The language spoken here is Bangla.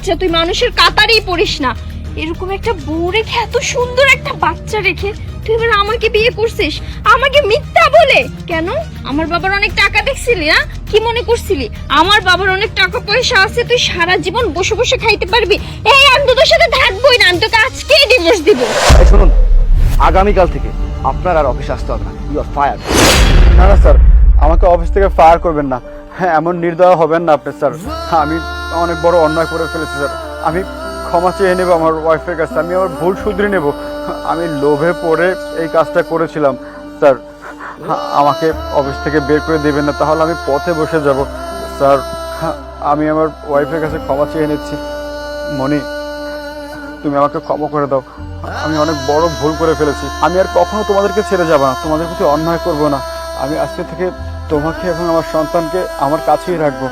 বাচ্চা, তুই মানুষের কাতারেই পড়িস না। এরকম একটা বউ রেখে, এত সুন্দর একটা বাচ্চা রেখে তুই এবার আমাকে বিয়ে করছিস, আমাকে মিথ্যা বলে। কেন? আমার বাবার অনেক টাকা দেখছিলি না? কি মনে করছিলি আমার বাবার অনেক টাকা পয়সা আছে, তুই সারা জীবন বসে বসে খাইতে পারবি? এই আমি তো তোর সাথে থাকবোই না, আমি তোকে আজকেই ডিভোর্স দিব। এই শুনুন, আগামীকাল থেকে আপনার আর অফিসে আসতে হবে না, ইউ আর ফায়ার। না না স্যার, আমাকে অফিস থেকে ফায়ার করবেন না। হ্যাঁ, এমন নির্দয় হবেন না আপনি স্যার। আমি অনেক বড় অন্যায় করে ফেলেছি স্যার। আমি ক্ষমা চেয়ে নেব আমার ওয়াইফের কাছে, আমি আমার ভুল শুধরে নেব। আমি লোভে পড়ে এই কাজটা করেছিলাম স্যার। আমাকে অফিস থেকে বের করে দেবেন না, তাহলে আমি পথে বসে যাব স্যার। আমি আমার ওয়াইফের কাছে ক্ষমা চেয়ে নিচ্ছি। মনি, তুমি আমাকে ক্ষমা করে দাও, আমি অনেক বড় ভুল করে ফেলেছি। আমি আর কখনো তোমাদেরকে ছেড়ে যাব না, তোমাদের প্রতি অন্যায় করব না। আমি আজকে থেকে তোমাকে এবং আমার সন্তানকে আমার কাছেই রাখবো।